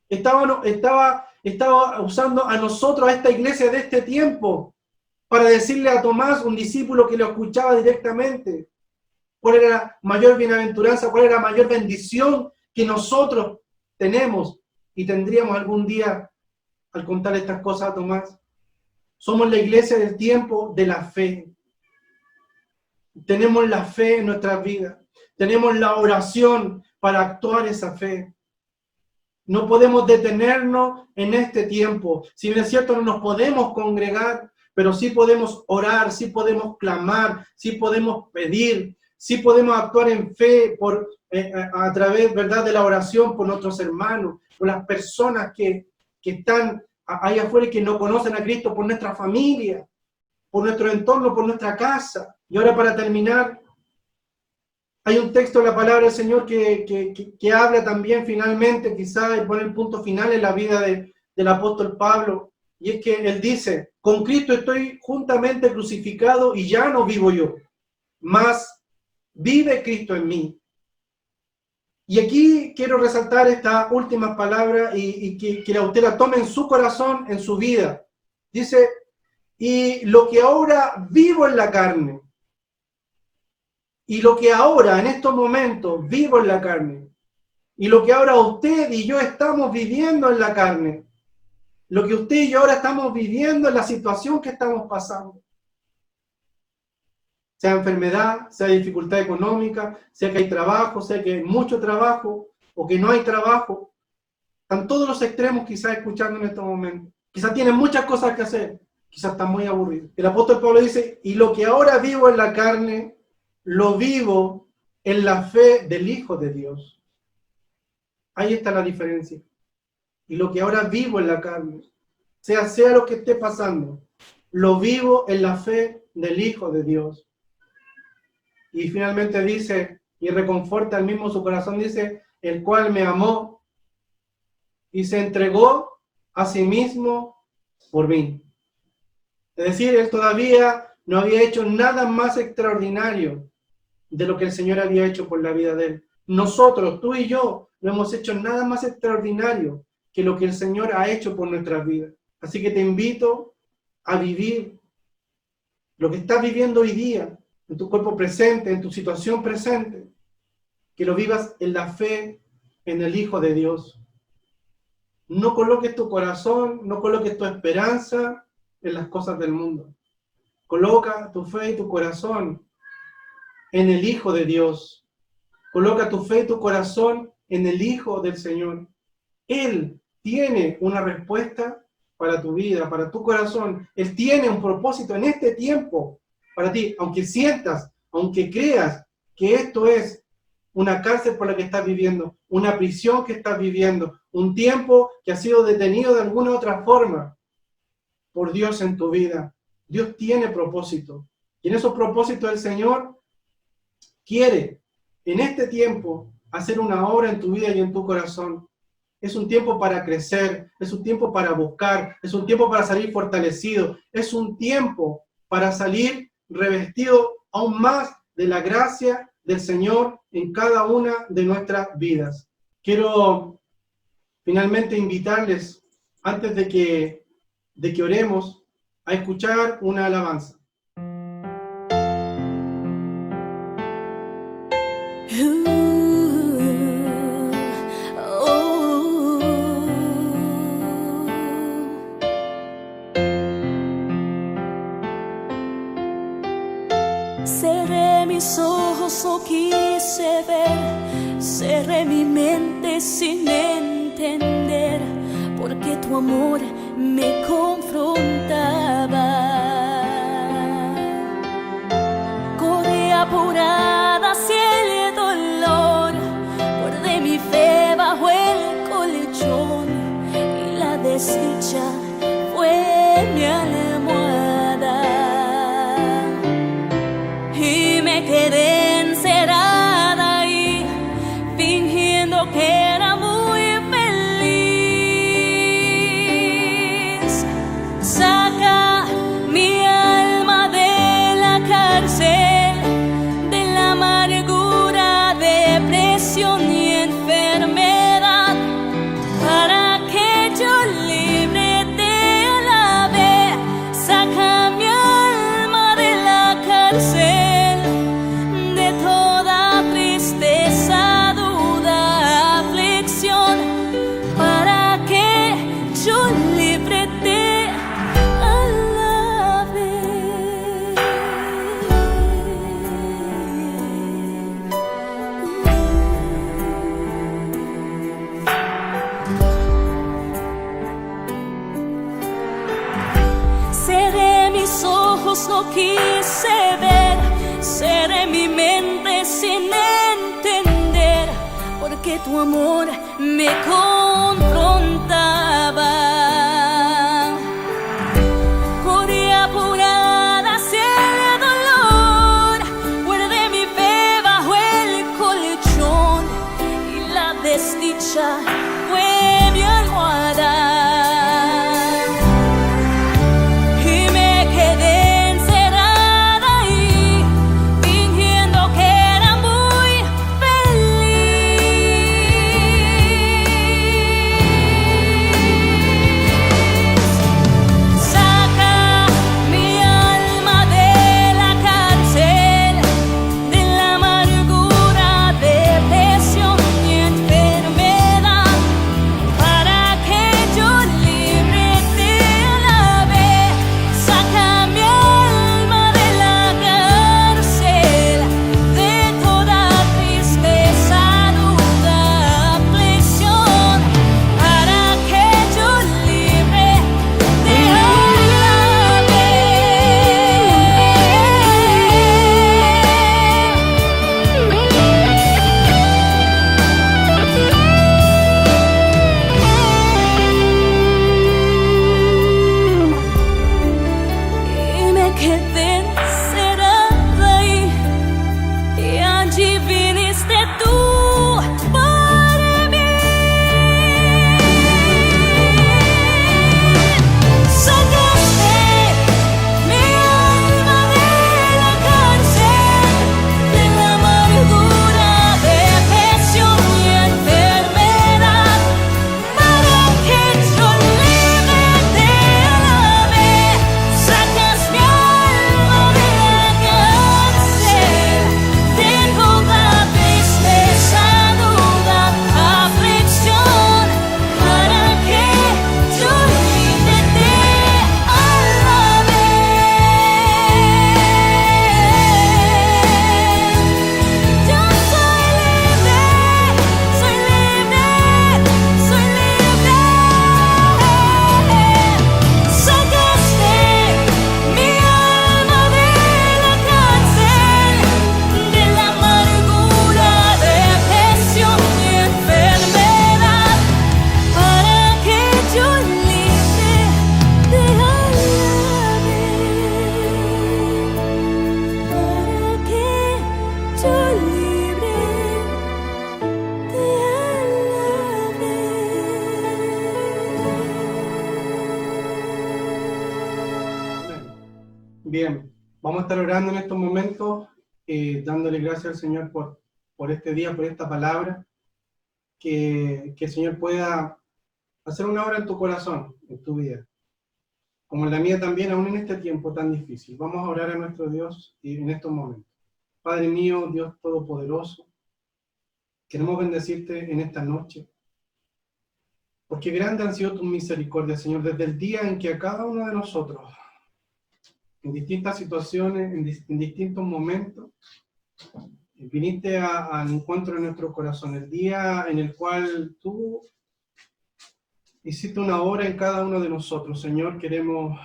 Estaba usando a nosotros, a esta iglesia de este tiempo, para decirle a Tomás, un discípulo que lo escuchaba directamente, cuál era la mayor bienaventuranza, cuál era la mayor bendición que nosotros tenemos y tendríamos algún día al contar estas cosas a Tomás. Somos la iglesia del tiempo de la fe. Tenemos la fe en nuestras vidas. Tenemos la oración para actuar esa fe. No podemos detenernos en este tiempo. Si bien es cierto, no nos podemos congregar, pero sí podemos orar, sí podemos clamar, sí podemos pedir, sí podemos actuar en fe a través, ¿verdad?, de la oración por nuestros hermanos, por las personas que están ahí afuera y que no conocen a Cristo, por nuestra familia, por nuestro entorno, por nuestra casa. Y ahora, para terminar, hay un texto de la palabra del Señor que habla también finalmente, quizá, y pone el punto final en la vida del apóstol Pablo, y es que él dice, con Cristo estoy juntamente crucificado y ya no vivo yo, mas vive Cristo en mí. Y aquí quiero resaltar esta última palabra y que usted la tome en su corazón, en su vida. Dice, y lo que ahora vivo en la carne, y lo que ahora, en estos momentos, vivo en la carne, y lo que ahora usted y yo estamos viviendo en la carne, lo que usted y yo ahora estamos viviendo en la situación que estamos pasando, sea enfermedad, sea dificultad económica, sea que hay trabajo, sea que hay mucho trabajo, o que no hay trabajo, están todos los extremos quizás escuchando en estos momentos. Quizás tienen muchas cosas que hacer, quizás están muy aburridos. El apóstol Pablo dice, y lo que ahora vivo en la carne, lo vivo en la fe del Hijo de Dios. Ahí está la diferencia. Y lo que ahora vivo en la carne, sea lo que esté pasando, lo vivo en la fe del Hijo de Dios. Y finalmente dice, y reconforta al mismo su corazón, dice, el cual me amó y se entregó a sí mismo por mí. Es decir, él todavía no había hecho nada más extraordinario de lo que el Señor había hecho por la vida de él. Nosotros, tú y yo, no hemos hecho nada más extraordinario que lo que el Señor ha hecho por nuestras vidas. Así que te invito a vivir lo que estás viviendo hoy día, en tu cuerpo presente, en tu situación presente, que lo vivas en la fe en el Hijo de Dios. No coloques tu corazón, no coloques tu esperanza en las cosas del mundo. Coloca tu fe y tu corazón en el Hijo de Dios. Coloca tu fe y tu corazón en el Hijo del Señor, Él tiene una respuesta para tu vida, para tu corazón. Él tiene un propósito en este tiempo para ti, aunque sientas, aunque creas que esto es una cárcel por la que estás viviendo, una prisión que estás viviendo, un tiempo que ha sido detenido de alguna otra forma por Dios en tu vida. Dios tiene propósito. Y en esos propósitos el Señor quiere en este tiempo hacer una obra en tu vida y en tu corazón. Es un tiempo para crecer, es un tiempo para buscar, es un tiempo para salir fortalecido, es un tiempo para salir revestido aún más de la gracia del Señor en cada una de nuestras vidas. Quiero finalmente invitarles, antes de que oremos, a escuchar una alabanza. Cerré mis ojos, no quise ver, cerré mi mente sin entender, porque tu amor me confrontaba. Corrí apurada hacia el dolor, guardé mi fe bajo el colchón, y la desdicha fue mi almohada. Y me quedé encerrada ahí, fingiendo que era muy feliz. Saca mi alma de la cárcel, de la amargura, depresión y enfermedad, para que yo libre te alabe. Saca mi alma de la cárcel, de toda tristeza, duda, aflicción, para que yo libre te alabe. Cerré mis ojos, no quise ver, cerré mi mente sin entender, porque tu amor me confrontaba. Corrí apurada hacia el dolor, guardé mi fe bajo el colchón, y la desdicha fue mi almohada. Y me quedé encerrada ahí, fingiendo que era muy feliz. Saca mi alma de la cárcel, de la amargura, depresión y enfermedad, para que yo libre te alabe. Saca mi alma de la cárcel, de toda tristeza, duda, aflicción, para que yo libre te alabe. Y me quedé encerrada ahí, y allí viniste tú por mí. Sacaste mi alma de la cárcel, de la amargura, depresión y enfermedad, para que yo libre te alabe. Sacas mi alma de la cárcel, de toda tristeza, Vamos a estar orando en estos momentos, dándole gracias al Señor por este día, por esta palabra, que el Señor pueda hacer una obra en tu corazón, en tu vida, como en la mía también, aún en este tiempo tan difícil. Vamos a orar a nuestro Dios en estos momentos. Padre mío, Dios Todopoderoso, queremos bendecirte en esta noche, porque grandes han sido tus misericordias, Señor, desde el día en que a cada uno de nosotros, en distintas situaciones, en distintos momentos, viniste al encuentro de nuestro corazón, el día en el cual tú hiciste una obra en cada uno de nosotros. Señor, queremos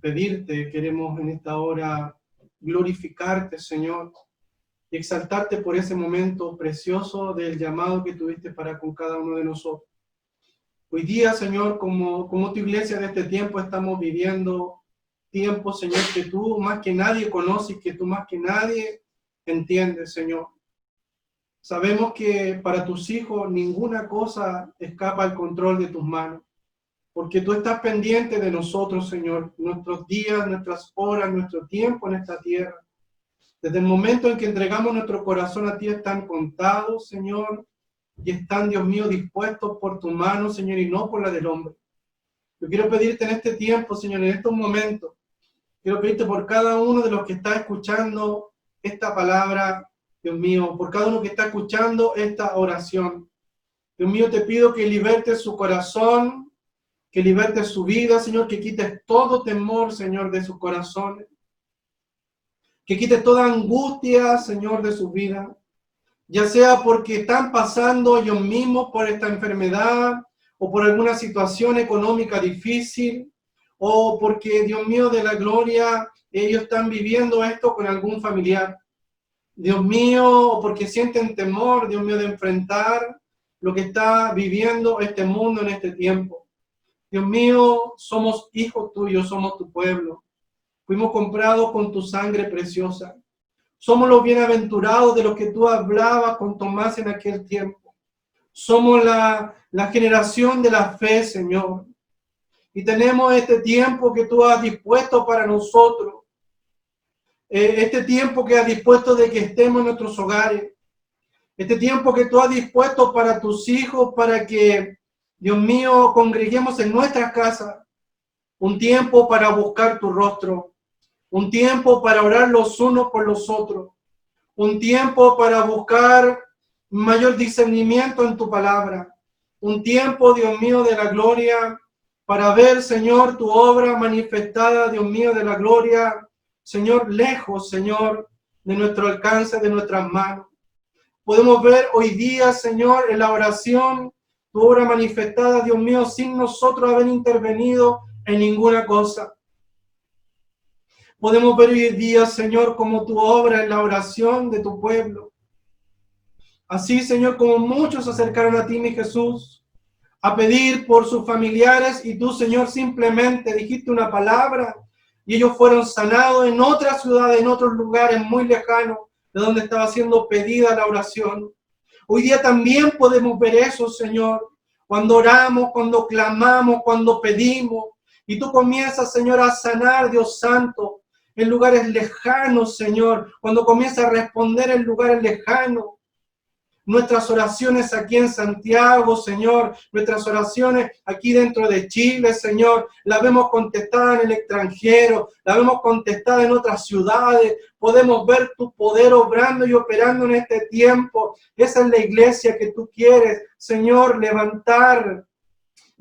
pedirte, queremos en esta hora glorificarte, Señor, y exaltarte por ese momento precioso del llamado que tuviste para con cada uno de nosotros. Hoy día, Señor, como tu iglesia de este tiempo, estamos viviendo tiempos, Señor, que tú más que nadie conoces, que tú más que nadie entiendes, Señor. Sabemos que para tus hijos ninguna cosa escapa al control de tus manos, porque tú estás pendiente de nosotros, Señor, nuestros días, nuestras horas, nuestro tiempo en esta tierra. Desde el momento en que entregamos nuestro corazón a ti están contados, Señor, y están, Dios mío, dispuestos por tu mano, Señor, y no por la del hombre. Yo quiero pedirte en este tiempo, Señor, en estos momentos, quiero pedirte por cada uno de los que está escuchando esta palabra, Dios mío, por cada uno que está escuchando esta oración. Dios mío, te pido que libertes su corazón, que libertes su vida, Señor, que quites todo temor, Señor, de sus corazones, que quites toda angustia, Señor, de su vida, ya sea porque están pasando ellos mismos por esta enfermedad o por alguna situación económica difícil, o porque, Dios mío, de la gloria, ellos están viviendo esto con algún familiar. Dios mío, o porque sienten temor, Dios mío, de enfrentar lo que está viviendo este mundo en este tiempo. Dios mío, somos hijos tuyos, somos tu pueblo. Fuimos comprados con tu sangre preciosa. Somos los bienaventurados de los que tú hablabas con Tomás en aquel tiempo. Somos la generación de la fe, Señor. Y tenemos este tiempo que tú has dispuesto para nosotros. Este tiempo que has dispuesto de que estemos en nuestros hogares. Este tiempo que tú has dispuesto para tus hijos, para que, Dios mío, congreguemos en nuestras casas. Un tiempo para buscar tu rostro. Un tiempo para orar los unos por los otros. Un tiempo para buscar mayor discernimiento en tu palabra. Un tiempo, Dios mío, de la gloria, para ver, Señor, tu obra manifestada, Dios mío, de la gloria, Señor, lejos, Señor, de nuestro alcance, de nuestras manos. Podemos ver hoy día, Señor, en la oración, tu obra manifestada, Dios mío, sin nosotros haber intervenido en ninguna cosa. Podemos ver hoy día, Señor, como tu obra en la oración de tu pueblo. Así, Señor, como muchos se acercaron a ti, mi Jesús, a pedir por sus familiares, y tú, Señor, simplemente dijiste una palabra, y ellos fueron sanados en otras ciudades, en otros lugares muy lejanos, de donde estaba siendo pedida la oración. Hoy día también podemos ver eso, Señor, cuando oramos, cuando clamamos, cuando pedimos, y tú comienzas, Señor, a sanar, Dios Santo, en lugares lejanos, Señor, cuando comienza a responder en lugares lejanos. Nuestras oraciones aquí en Santiago, Señor, nuestras oraciones aquí dentro de Chile, Señor, las vemos contestadas en el extranjero, las vemos contestadas en otras ciudades. Podemos ver tu poder obrando y operando en este tiempo. Esa es la iglesia que tú quieres, Señor, levantar.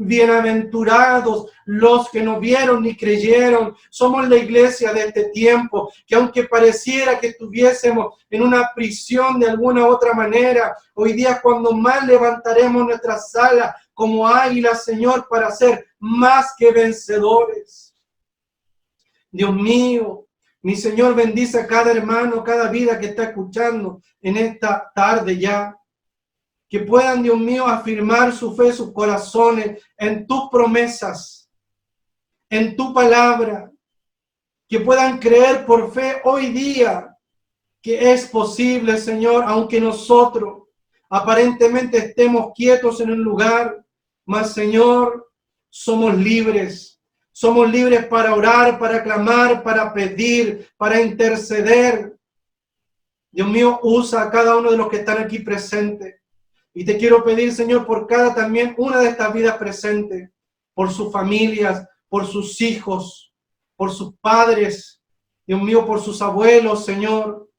Bienaventurados los que no vieron ni creyeron. Somos la iglesia de este tiempo, que aunque pareciera que estuviésemos en una prisión de alguna otra manera, hoy día es cuando más levantaremos nuestras alas como águilas, Señor, para ser más que vencedores. Dios mío, mi Señor, bendice a cada hermano, cada vida que está escuchando en esta tarde ya. Que puedan, Dios mío, afirmar su fe, sus corazones en tus promesas, en tu palabra. Que puedan creer por fe hoy día que es posible, Señor, aunque nosotros aparentemente estemos quietos en un lugar, mas, Señor, somos libres. Somos libres para orar, para clamar, para pedir, para interceder. Dios mío, usa a cada uno de los que están aquí presentes. Y te quiero pedir, Señor, por cada también una de estas vidas presentes, por sus familias, por sus hijos, por sus padres, Dios mío, por sus abuelos, Señor,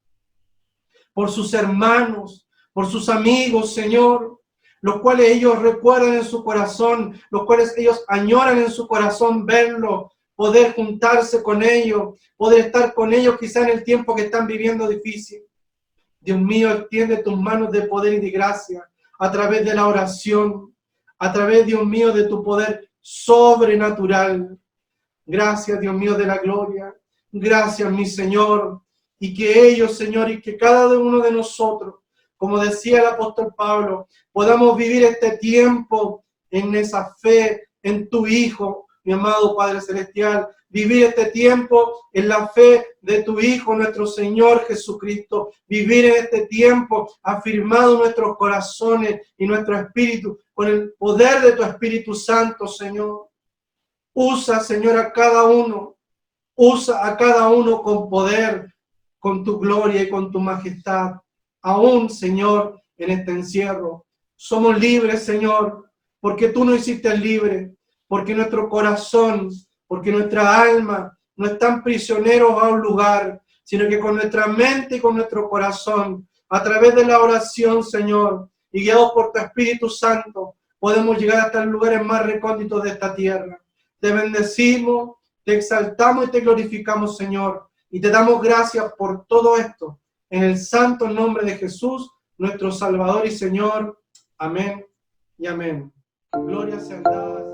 por sus hermanos, por sus amigos, Señor, los cuales ellos recuerdan en su corazón, los cuales ellos añoran en su corazón verlo, poder juntarse con ellos, poder estar con ellos quizá en el tiempo que están viviendo difícil. Dios mío, extiende tus manos de poder y de gracia a través de la oración, a través, Dios mío, de tu poder sobrenatural. Gracias, Dios mío, de la gloria. Gracias, mi Señor. Y que ellos, Señor, y que cada uno de nosotros, como decía el apóstol Pablo, podamos vivir este tiempo en esa fe, en tu Hijo, mi amado Padre Celestial. Vivir este tiempo en la fe de tu Hijo, nuestro Señor Jesucristo. Vivir en este tiempo afirmado en nuestros corazones y nuestro espíritu, con el poder de tu Espíritu Santo, Señor. Usa, Señor, a cada uno. Usa a cada uno con poder, con tu gloria y con tu majestad. Aún, Señor, en este encierro. Somos libres, Señor, porque tú nos hiciste libres, porque nuestro corazón, porque nuestra alma no están prisioneros a un lugar, sino que con nuestra mente y con nuestro corazón, a través de la oración, Señor, y guiados por tu Espíritu Santo, podemos llegar hasta los lugares más recónditos de esta tierra. Te bendecimos, te exaltamos y te glorificamos, Señor, y te damos gracias por todo esto, en el santo nombre de Jesús, nuestro Salvador y Señor. Amén y amén. Gloria sea dada.